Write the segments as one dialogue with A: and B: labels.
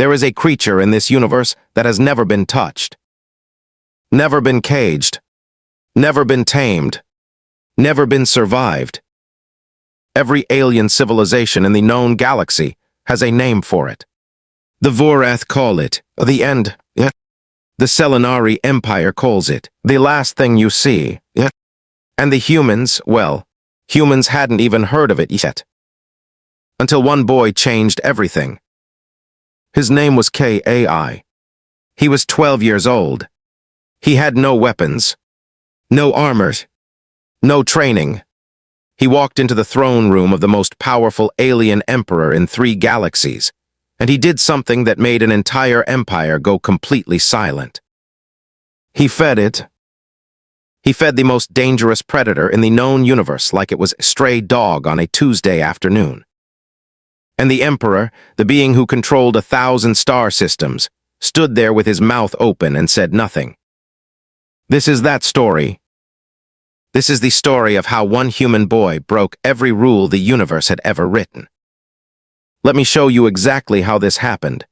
A: There is a creature in this universe that has never been touched, never been caged, never been tamed, never been survived. Every alien civilization in the known galaxy has a name for it. The Vorath call it the end. The Selenari Empire calls it the last thing you see. And the humans, well, humans hadn't even heard of it yet. Until one boy changed everything. His name was Kai. He was 12 years old. He had no weapons, no armor, no training. He walked into the throne room of the most powerful alien emperor in 3 galaxies, and he did something that made an entire empire go completely silent. He fed it. He fed the most dangerous predator in the known universe like it was a stray dog on a Tuesday afternoon. And the Emperor, the being who controlled 1,000 star systems, stood there with his mouth open and said nothing. This is that story. This is the story of how one human boy broke every rule the universe had ever written. Let me show you exactly how this happened.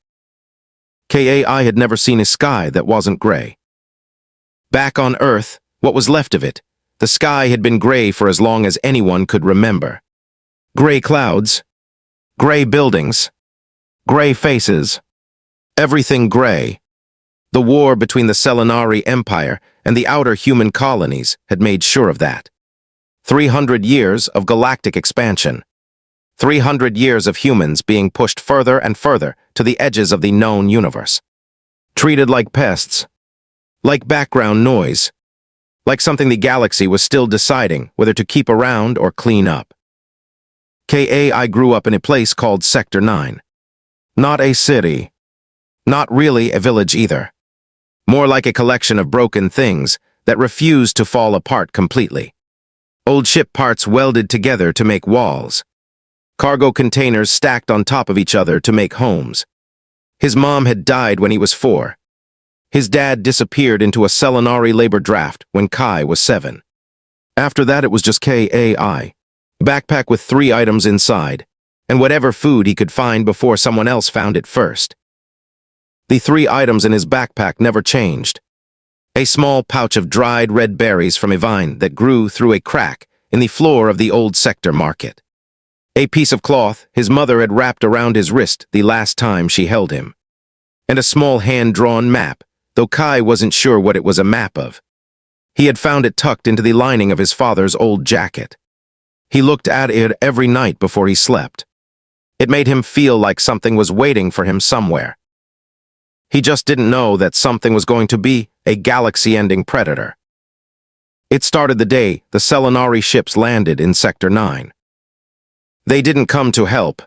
A: Kai had never seen a sky that wasn't gray. Back on Earth, what was left of it, the sky had been gray for as long as anyone could remember. Gray clouds, gray buildings, gray faces, everything gray. The war between the Selenari Empire and the outer human colonies had made sure of that. 300 years of galactic expansion. 300 years of humans being pushed further and further to the edges of the known universe. Treated like pests, like background noise, like something the galaxy was still deciding whether to keep around or clean up. Kai grew up in a place called Sector 9. Not a city. Not really a village either. More like a collection of broken things that refused to fall apart completely. Old ship parts welded together to make walls. Cargo containers stacked on top of each other to make homes. His mom had died when he was 4. His dad disappeared into a Selenari labor draft when Kai was 7. After that it was just Kai. Backpack with 3 items inside, and whatever food he could find before someone else found it first. The 3 items in his backpack never changed. A small pouch of dried red berries from a vine that grew through a crack in the floor of the old sector market. A piece of cloth his mother had wrapped around his wrist the last time she held him. And a small hand-drawn map, though Kai wasn't sure what it was a map of. He had found it tucked into the lining of his father's old jacket. He looked at it every night before he slept. It made him feel like something was waiting for him somewhere. He just didn't know that something was going to be a galaxy-ending predator. It started the day the Selenari ships landed in Sector 9. They didn't come to help.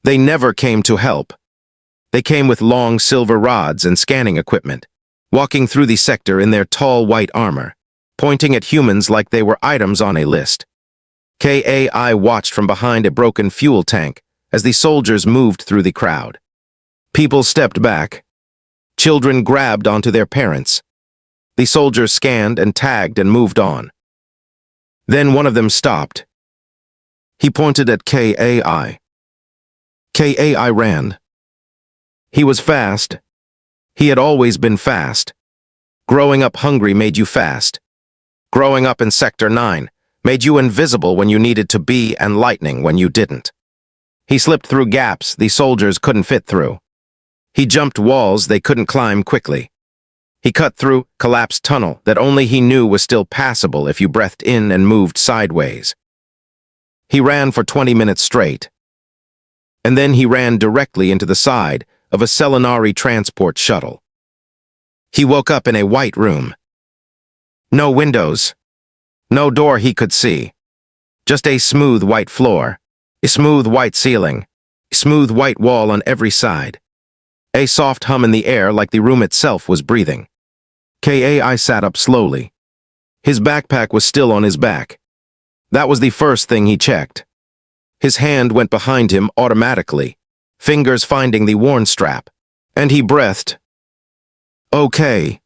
A: They never came to help. They came with long silver rods and scanning equipment, walking through the sector in their tall white armor, pointing at humans like they were items on a list. Kai watched from behind a broken fuel tank as the soldiers moved through the crowd. People stepped back. Children grabbed onto their parents. The soldiers scanned and tagged and moved on. Then one of them stopped. He pointed at Kai. Kai ran. He was fast. He had always been fast. Growing up hungry made you fast. Growing up in Sector 9 made you invisible when you needed to be and lightning when you didn't. He slipped through gaps the soldiers couldn't fit through. He jumped walls they couldn't climb quickly. He cut through collapsed tunnel that only he knew was still passable if you breathed in and moved sideways. He ran for 20 minutes straight. And then he ran directly into the side of a Selenari transport shuttle. He woke up in a white room. No windows. No door he could see. Just a smooth white floor, a smooth white ceiling, a smooth white wall on every side. A soft hum in the air like the room itself was breathing. Kai sat up slowly. His backpack was still on his back. That was the first thing he checked. His hand went behind him automatically, fingers finding the worn strap, and he breathed. Okay.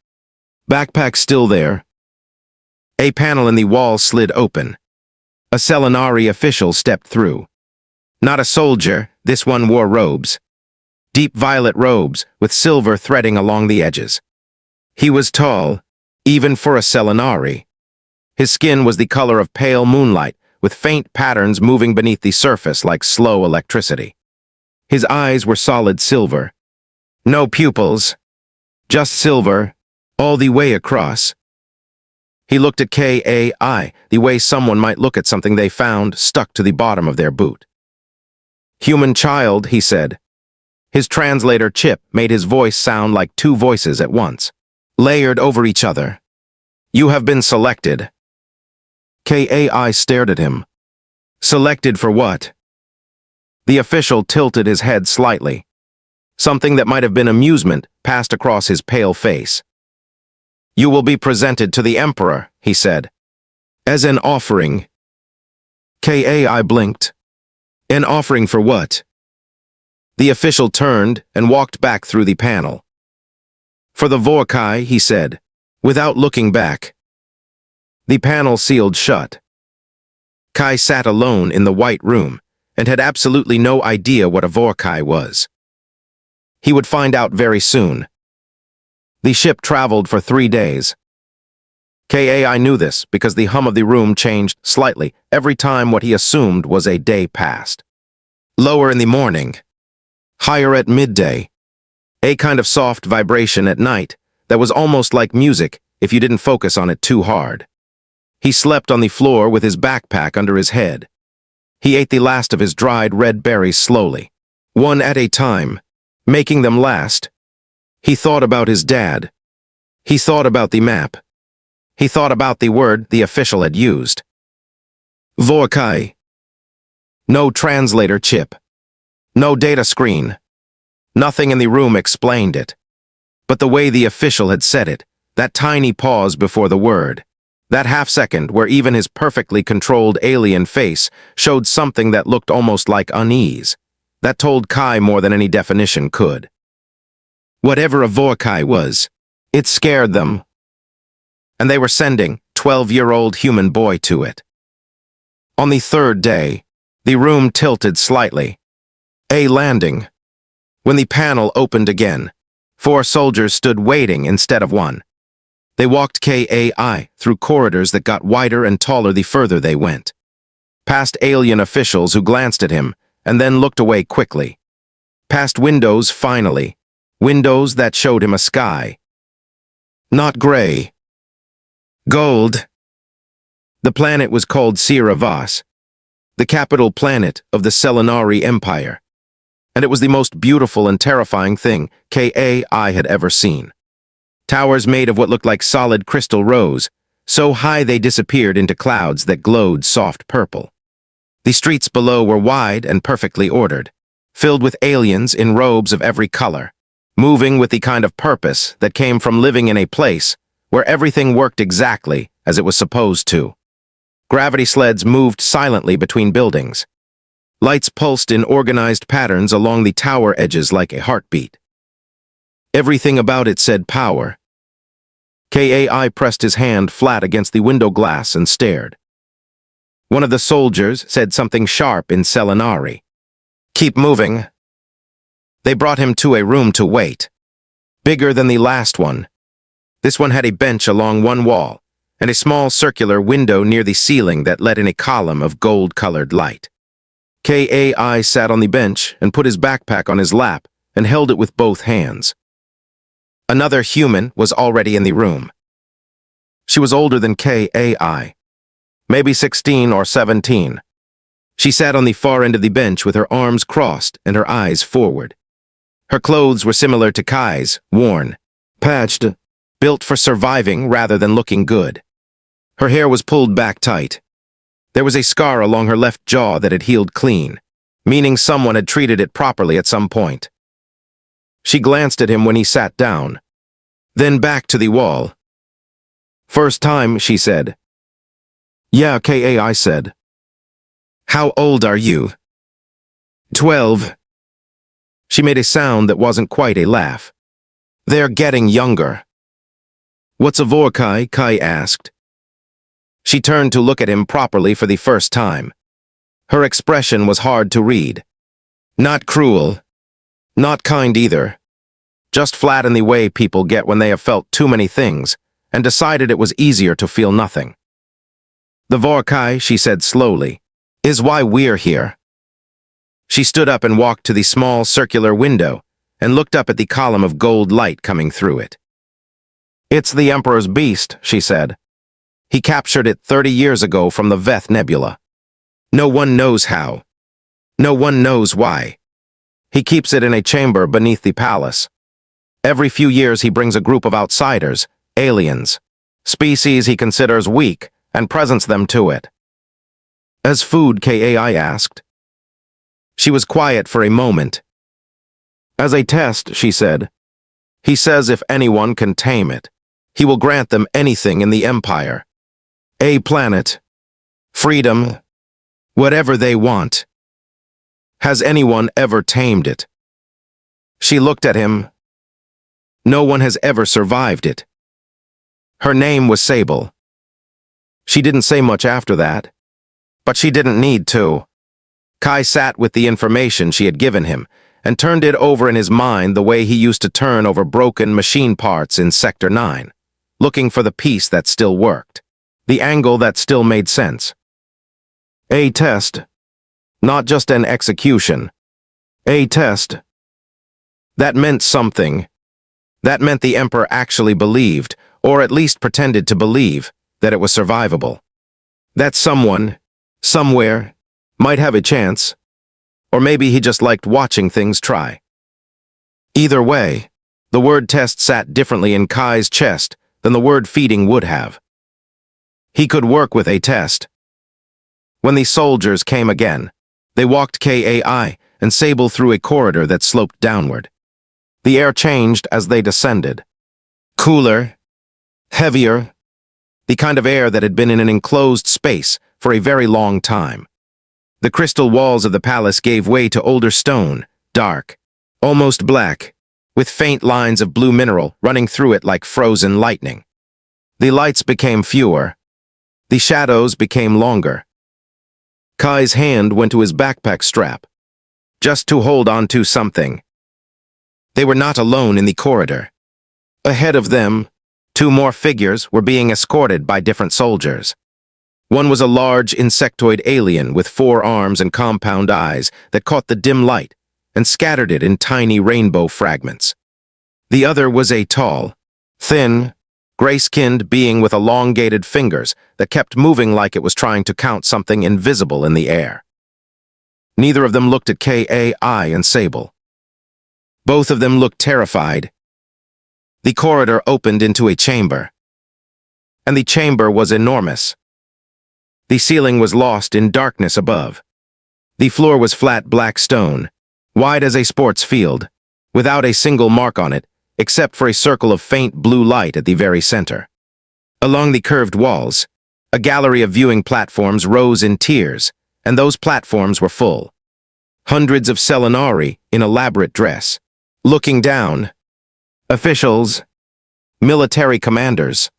A: Backpack still there. A panel in the wall slid open. A Selenari official stepped through. Not a soldier, this one wore robes. deep violet robes with silver threading along the edges. He was tall, even for a Selenari. His skin was the color of pale moonlight, with faint patterns moving beneath the surface like slow electricity. His eyes were solid silver. No pupils, just silver, all the way across. He looked at Kai, the way someone might look at something they found stuck to the bottom of their boot. "Human child," he said. His translator chip made his voice sound like two voices at once, layered over each other. "You have been selected." Kai stared at him. "Selected for what?" The official tilted his head slightly. Something that might have been amusement passed across his pale face. "You will be presented to the Emperor," he said. "As an offering." Kai blinked. "An offering for what?" The official turned and walked back through the panel. "For the Vorkai," he said, without looking back. The panel sealed shut. Kai sat alone in the white room and had absolutely no idea what a Vorkai was. He would find out very soon. The ship traveled for 3 days. Kai knew this because the hum of the room changed slightly every time what he assumed was a day passed. Lower in the morning, higher at midday, a kind of soft vibration at night that was almost like music if you didn't focus on it too hard. He slept on the floor with his backpack under his head. He ate the last of his dried red berries slowly, one at a time, making them last. He thought about his dad. He thought about the map. He thought about the word the official had used. Vorkai. No translator chip. No data screen. Nothing in the room explained it. But the way the official had said it, that tiny pause before the word, that half-second where even his perfectly controlled alien face showed something that looked almost like unease, that told Kai more than any definition could. Whatever a Vorkai was, it scared them. And they were sending 12-year-old human boy to it. On the 3rd day, the room tilted slightly. A landing. When the panel opened again, 4 soldiers stood waiting instead of 1. They walked Kai through corridors that got wider and taller the further they went. Past alien officials who glanced at him and then looked away quickly. Past windows finally, windows that showed him a sky. Not gray. Gold. The planet was called Siravas, the capital planet of the Selenari Empire, and it was the most beautiful and terrifying thing Kai had ever seen. Towers made of what looked like solid crystal rose, so high they disappeared into clouds that glowed soft purple. The streets below were wide and perfectly ordered, filled with aliens in robes of every color, moving with the kind of purpose that came from living in a place where everything worked exactly as it was supposed to. Gravity sleds moved silently between buildings. Lights pulsed in organized patterns along the tower edges like a heartbeat. Everything about it said power. Kai pressed his hand flat against the window glass and stared. One of the soldiers said something sharp in Selenari. "Keep moving." They brought him to a room to wait. Bigger than the last one. This one had a bench along one wall, and a small circular window near the ceiling that let in a column of gold-colored light. Kai sat on the bench and put his backpack on his lap and held it with both hands. Another human was already in the room. She was older than Kai, maybe 16 or 17. She sat on the far end of the bench with her arms crossed and her eyes forward. Her clothes were similar to Kai's, worn, patched, built for surviving rather than looking good. Her hair was pulled back tight. There was a scar along her left jaw that had healed clean, meaning someone had treated it properly at some point. She glanced at him when he sat down, then back to the wall. "First time," she said. "Yeah," Kai said. "How old are you?" 12. She made a sound that wasn't quite a laugh. "They're getting younger." "What's a Vorkai?" Kai asked. She turned to look at him properly for the first time. Her expression was hard to read. Not cruel. Not kind either. Just flat in the way people get when they have felt too many things and decided it was easier to feel nothing. The Vorkai, she said slowly, is why we're here. She stood up and walked to the small circular window and looked up at the column of gold light coming through it. It's the Emperor's beast, she said. He captured it 30 years ago from the Veth Nebula. No one knows how. No one knows why. He keeps it in a chamber beneath the palace. Every few years he brings a group of outsiders, aliens, species he considers weak, and presents them to it. As food, Kai asked. She was quiet for a moment. As a test, she said. He says if anyone can tame it, he will grant them anything in the Empire. A planet. Freedom. Whatever they want. Has anyone ever tamed it? She looked at him. No one has ever survived it. Her name was Sable. She didn't say much after that, but she didn't need to. Kai sat with the information she had given him and turned it over in his mind the way he used to turn over broken machine parts in Sector 9, looking for the piece that still worked, the angle that still made sense. A test. Not just an execution. A test. That meant something. That meant the Emperor actually believed, or at least pretended to believe, that it was survivable. That someone, somewhere, might have a chance. Or maybe he just liked watching things try. Either way, the word test sat differently in Kai's chest than the word feeding would have. He could work with a test. When the soldiers came again, they walked Kai and Sable through a corridor that sloped downward. The air changed as they descended. Cooler, heavier, the kind of air that had been in an enclosed space for a very long time. The crystal walls of the palace gave way to older stone, dark, almost black, with faint lines of blue mineral running through it like frozen lightning. The lights became fewer. The shadows became longer. Kai's hand went to his backpack strap, just to hold on to something. They were not alone in the corridor. Ahead of them, two more figures were being escorted by different soldiers. One was a large insectoid alien with 4 arms and compound eyes that caught the dim light and scattered it in tiny rainbow fragments. The other was a tall, thin, gray-skinned being with elongated fingers that kept moving like it was trying to count something invisible in the air. Neither of them looked at Kai and Sable. Both of them looked terrified. The corridor opened into a chamber. And the chamber was enormous. The ceiling was lost in darkness above. The floor was flat black stone, wide as a sports field, without a single mark on it, except for a circle of faint blue light at the very center. Along the curved walls, a gallery of viewing platforms rose in tiers, and those platforms were full. Hundreds of Selenari in elaborate dress, looking down. Officials, military commanders,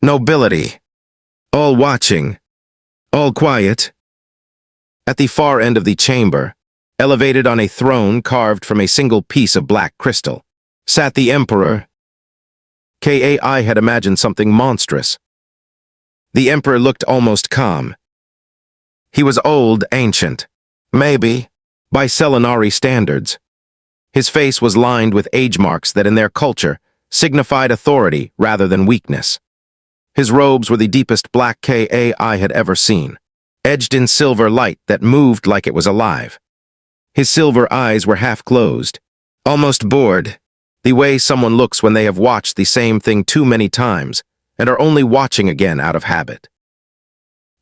A: nobility, all watching, all quiet. At the far end of the chamber, elevated on a throne carved from a single piece of black crystal, sat the Emperor. Kai had imagined something monstrous. The Emperor looked almost calm. He was old, ancient, maybe, by Selenari standards. His face was lined with age marks that in their culture signified authority rather than weakness. His robes were the deepest black Kai had ever seen, edged in silver light that moved like it was alive. His silver eyes were half closed, almost bored, the way someone looks when they have watched the same thing too many times and are only watching again out of habit.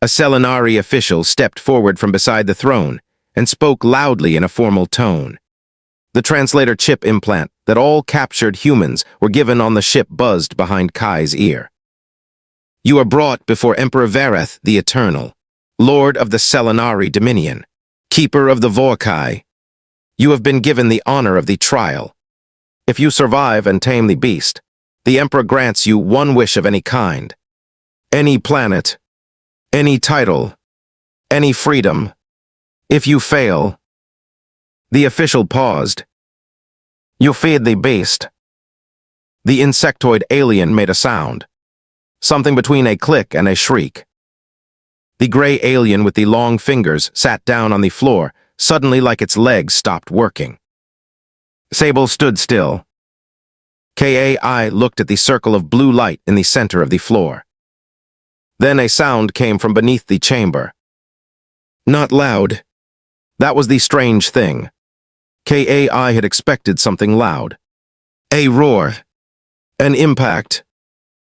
A: A Selenari official stepped forward from beside the throne and spoke loudly in a formal tone. The translator chip implant that all captured humans were given on the ship buzzed behind Kai's ear. You are brought before Emperor Vareth the Eternal, Lord of the Selenari Dominion, Keeper of the Vorkai. You have been given the honor of the trial. If you survive and tame the beast, the Emperor grants you one wish of any kind. Any planet, any title, any freedom. If you fail... The official paused. You feed the beast. The insectoid alien made a sound, something between a click and a shriek. The gray alien with the long fingers sat down on the floor, suddenly like its legs stopped working. Sable stood still. Kai looked at the circle of blue light in the center of the floor. Then a sound came from beneath the chamber. Not loud. That was the strange thing. Kai had expected something loud. A roar. An impact.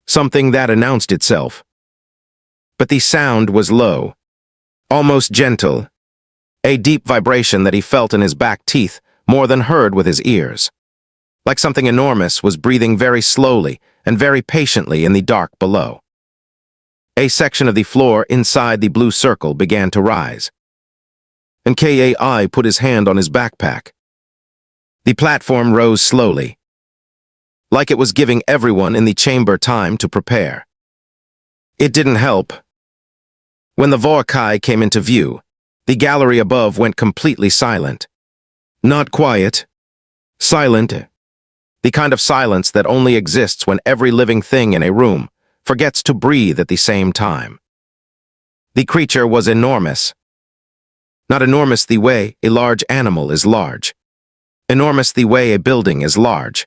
A: Something that announced itself. But the sound was low. Almost gentle. A deep vibration that he felt in his back teeth more than heard with his ears. Like something enormous was breathing very slowly and very patiently in the dark below. A section of the floor inside the blue circle began to rise. And Kai put his hand on his backpack. The platform rose slowly, like it was giving everyone in the chamber time to prepare. It didn't help. When the Vorkai came into view, the gallery above went completely silent. Not quiet. Silent. The kind of silence that only exists when every living thing in a room forgets to breathe at the same time. The creature was enormous. Not enormous the way a large animal is large. Enormous the way a building is large.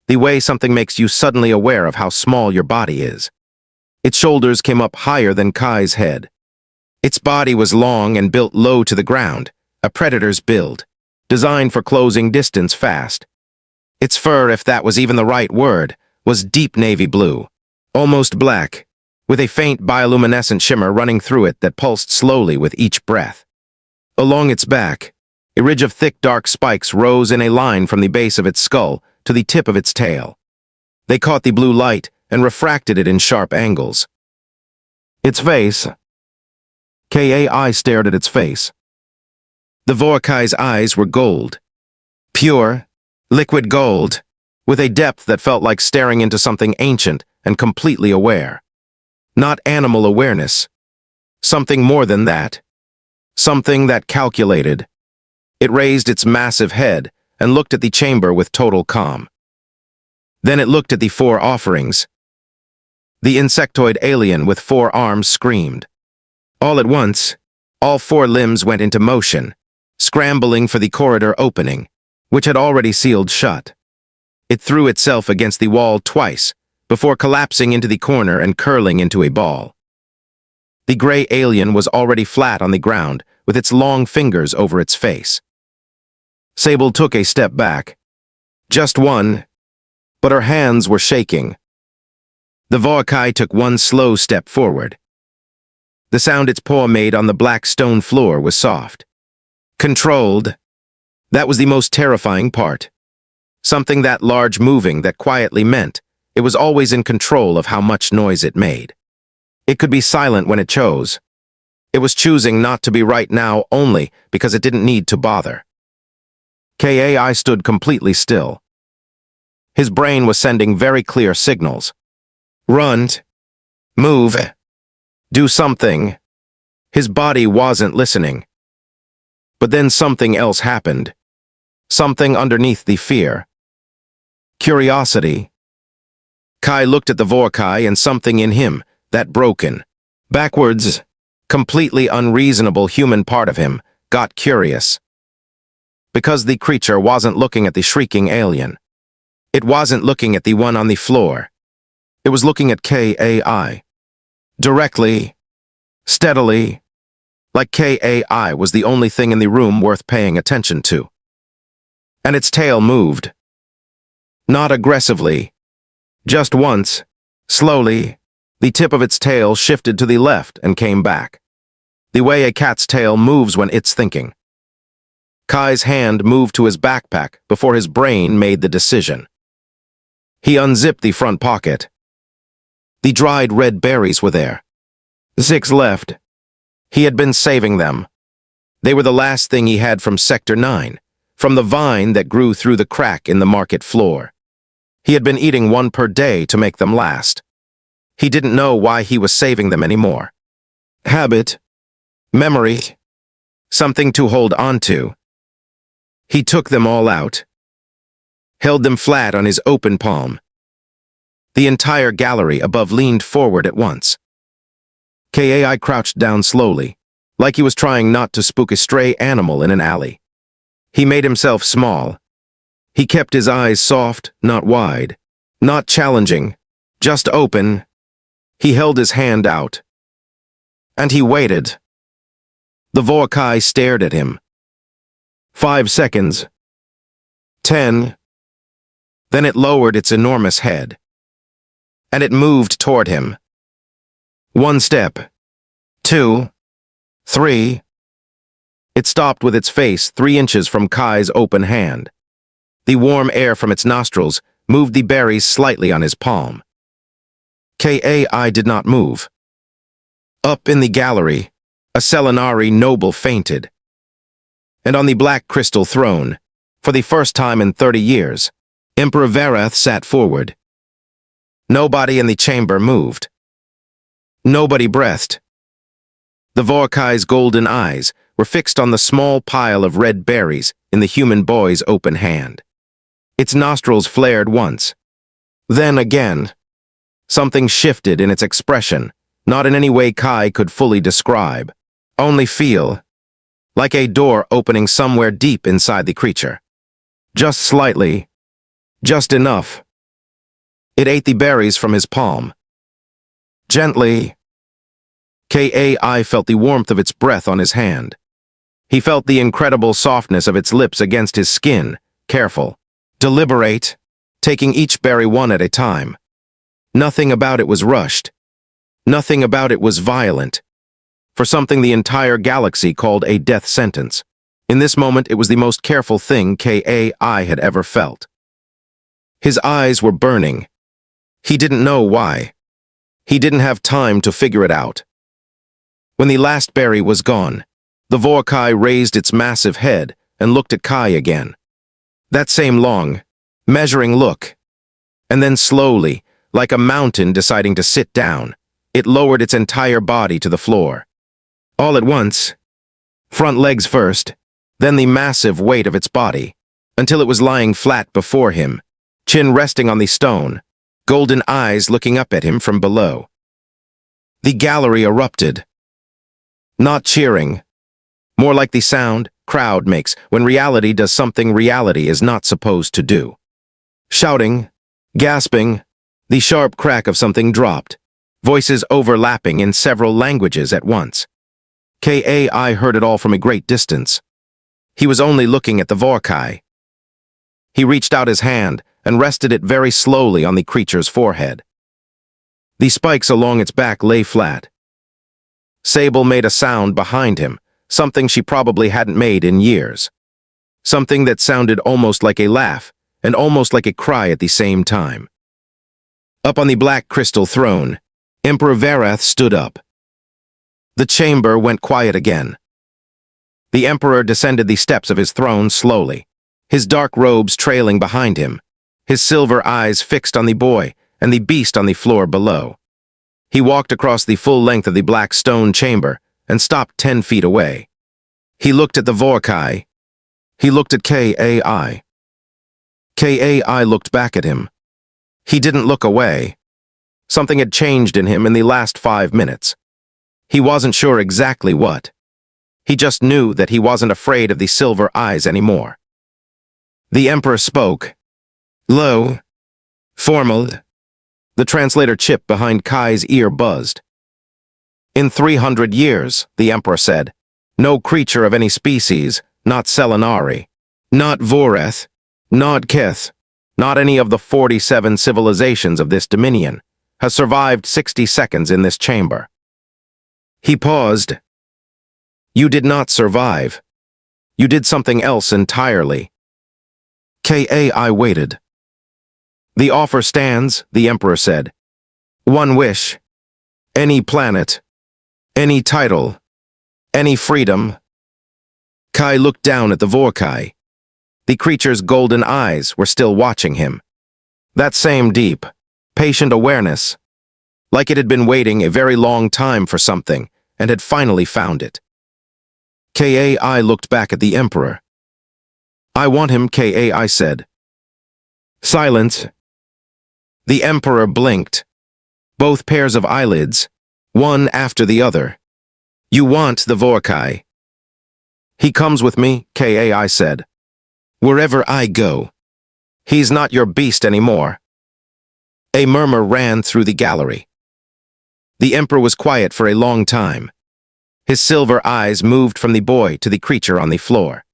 A: The way something makes you suddenly aware of how small your body is. Its shoulders came up higher than Kai's head. Its body was long and built low to the ground, a predator's build, designed for closing distance fast. Its fur, if that was even the right word, was deep navy blue, almost black, with a faint bioluminescent shimmer running through it that pulsed slowly with each breath. Along its back, a ridge of thick dark spikes rose in a line from the base of its skull to the tip of its tail. They caught the blue light and refracted it in sharp angles. Its face. Kai stared at its face. The Vorkai's eyes were gold. Pure, liquid gold, with a depth that felt like staring into something ancient and completely aware. Not animal awareness. Something more than that. Something that calculated. It raised its massive head and looked at the chamber with total calm. Then it looked at the four offerings. The insectoid alien with 4 arms screamed. All at once, all 4 limbs went into motion, scrambling for the corridor opening, which had already sealed shut. It threw itself against the wall twice, before collapsing into the corner and curling into a ball. The gray alien was already flat on the ground, with its long fingers over its face. Sable took a step back. Just one, but her hands were shaking. The Vorkai took one slow step forward. The sound its paw made on the black stone floor was soft. Controlled. That was the most terrifying part. Something that large moving that quietly meant it was always in control of how much noise it made. It could be silent when it chose. It was choosing not to be right now only because it didn't need to bother. Kai stood completely still. His brain was sending very clear signals. Run. Move. Do something. His body wasn't listening. But then something else happened. Something underneath the fear. Curiosity. Kai looked at the Vorkai and something in him, that broken, backwards, completely unreasonable human part of him, got curious. Because the creature wasn't looking at the shrieking alien. It wasn't looking at the one on the floor. It was looking at Kai. Directly, steadily, like Kai was the only thing in the room worth paying attention to. And its tail moved. Not aggressively. Just once, slowly, the tip of its tail shifted to the left and came back. The way a cat's tail moves when it's thinking. Kai's hand moved to his backpack before his brain made the decision. He unzipped the front pocket. The dried red berries were there. 6 left. He had been saving them. They were the last thing he had from Sector 9, from the vine that grew through the crack in the market floor. He had been eating 1 per day to make them last. He didn't know why he was saving them anymore. Habit. Memory. Something to hold on to. He took them all out. held them flat on his open palm. The entire gallery above leaned forward at once. Kai crouched down slowly, like he was trying not to spook a stray animal in an alley. He made himself small. He kept his eyes soft, not wide, not challenging, just open. He held his hand out. And he waited. The Vorkai stared at him. 5 seconds. 10. Then it lowered its enormous head. And it moved toward him. 1 step. 2. 3. It stopped with its face 3 inches from Kai's open hand. The warm air from its nostrils moved the berries slightly on his palm. Kai did not move. Up in the gallery, a Selenari noble fainted. And on the black crystal throne, for the first time in 30 years, Emperor Varath sat forward. Nobody in the chamber moved. Nobody breathed. The Vorkai's golden eyes were fixed on the small pile of red berries in the human boy's open hand. Its nostrils flared once. Then again. Something shifted in its expression, not in any way Kai could fully describe, only feel, like a door opening somewhere deep inside the creature. Just slightly, just enough. It ate the berries from his palm. Gently. Kai felt the warmth of its breath on his hand. He felt the incredible softness of its lips against his skin, careful, deliberate, taking each berry one at a time. Nothing about it was rushed. Nothing about it was violent. For something the entire galaxy called a death sentence. In this moment, it was the most careful thing Kai had ever felt. His eyes were burning. He didn't know why. He didn't have time to figure it out. When the last berry was gone, the Vorkai raised its massive head and looked at Kai again. That same long, measuring look. And then slowly, like a mountain deciding to sit down, it lowered its entire body to the floor. All at once, front legs first, then the massive weight of its body, until it was lying flat before him, chin resting on the stone, golden eyes looking up at him from below. The gallery erupted. Not cheering, more like the sound crowd makes when reality does something reality is not supposed to do. Shouting, gasping, the sharp crack of something dropped, voices overlapping in several languages at once. Kai heard it all from a great distance. He was only looking at the Vorkai. He reached out his hand and rested it very slowly on the creature's forehead. The spikes along its back lay flat. Sable made a sound behind him, something she probably hadn't made in years. Something that sounded almost like a laugh and almost like a cry at the same time. Up on the black crystal throne, Emperor Varath stood up. The chamber went quiet again. The Emperor descended the steps of his throne slowly, his dark robes trailing behind him, his silver eyes fixed on the boy and the beast on the floor below. He walked across the full length of the black stone chamber and stopped 10 feet away. He looked at the Vorkai. He looked at Kai. Kai looked back at him. He didn't look away. Something had changed in him in the last 5 minutes. He wasn't sure exactly what. He just knew that he wasn't afraid of the silver eyes anymore. The Emperor spoke. Low. Formal. The translator chip behind Kai's ear buzzed. In 300 years, the Emperor said, no creature of any species, not Selenari, not Voreth, not Kith, not any of the 47 civilizations of this dominion, has survived 60 seconds in this chamber. He paused. You did not survive. You did something else entirely. Kai waited. The offer stands, the Emperor said. One wish. Any planet. Any title. Any freedom. Kai looked down at the Vorkai. The creature's golden eyes were still watching him. That same deep, patient awareness, like it had been waiting a very long time for something and had finally found it. Kai looked back at the Emperor. I want him, Kai said. Silence. The Emperor blinked. Both pairs of eyelids, one after the other. You want the Vorkai? He comes with me, Kai said. Wherever I go. He's not your beast anymore. A murmur ran through the gallery. The Emperor was quiet for a long time. His silver eyes moved from the boy to the creature on the floor.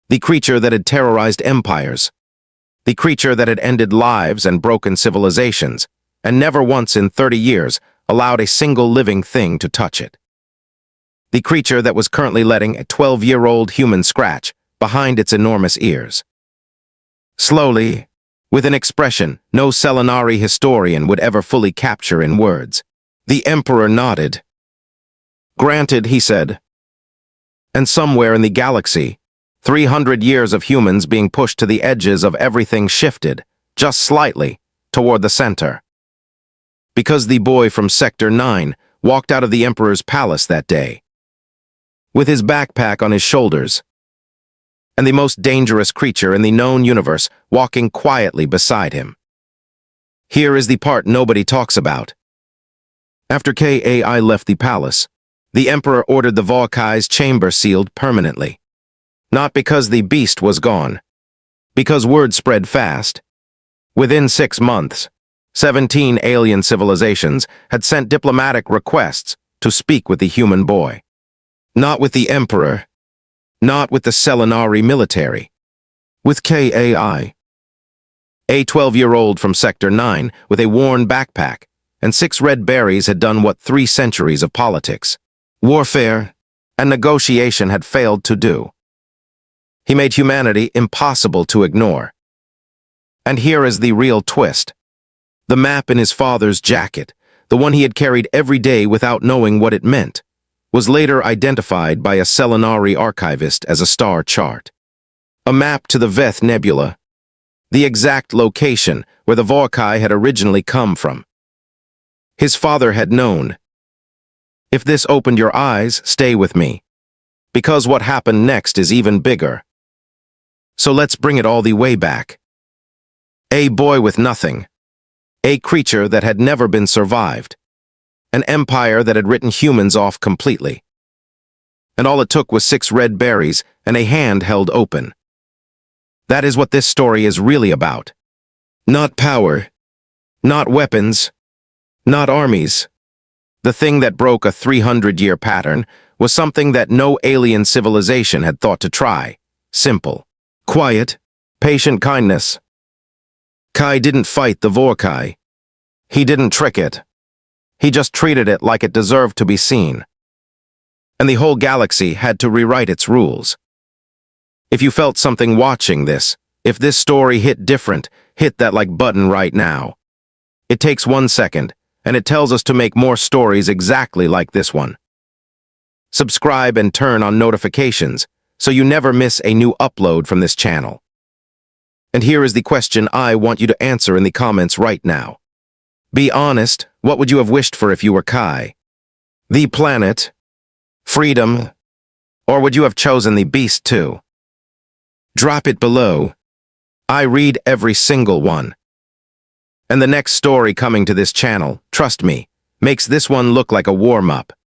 A: The creature that had terrorized empires. The creature that had ended lives and broken civilizations, and never once in 30 years allowed a single living thing to touch it. The creature that was currently letting a 12-year-old human scratch behind its enormous ears. Slowly, with an expression no Selenari historian would ever fully capture in words, the Emperor nodded. Granted, he said. And somewhere in the galaxy, 300 years of humans being pushed to the edges of everything shifted, just slightly, toward the center. Because the boy from Sector 9 walked out of the Emperor's palace that day, with his backpack on his shoulders, and the most dangerous creature in the known universe walking quietly beside him. Here is the part nobody talks about. After Kai left the palace, the Emperor ordered the Vorkai's chamber sealed permanently. Not because the beast was gone, because word spread fast. Within 6 months, 17 alien civilizations had sent diplomatic requests to speak with the human boy. Not with the Emperor, not with the Selenari military, with Kai. A 12-year-old from Sector 9 with a worn backpack and 6 red berries had done what 3 centuries of politics, warfare, and negotiation had failed to do. He made humanity impossible to ignore. And here is the real twist. The map in his father's jacket, the one he had carried every day without knowing what it meant, was later identified by a Selenari archivist as a star chart. A map to the Veth Nebula, the exact location where the Vorkai had originally come from. His father had known. If this opened your eyes, stay with me, because what happened next is even bigger. So let's bring it all the way back. A boy with nothing. A creature that had never been survived. An empire that had written humans off completely. And all it took was 6 red berries and a hand held open. That is what this story is really about. Not power. Not weapons. Not armies. The thing that broke a 300-year pattern was something that no alien civilization had thought to try. Simple. Quiet. Patient kindness. Kai didn't fight the Vorkai. He didn't trick it. He just treated it like it deserved to be seen. And the whole galaxy had to rewrite its rules. If you felt something watching this, if this story hit different, hit that like button right now. It takes 1 second, and it tells us to make more stories exactly like this one. Subscribe and turn on notifications so you never miss a new upload from this channel. And here is the question I want you to answer in the comments right now. Be honest, what would you have wished for if you were Kai? The planet? Freedom? Or would you have chosen the beast too? Drop it below. I read every single one. And the next story coming to this channel, trust me, makes this one look like a warm-up.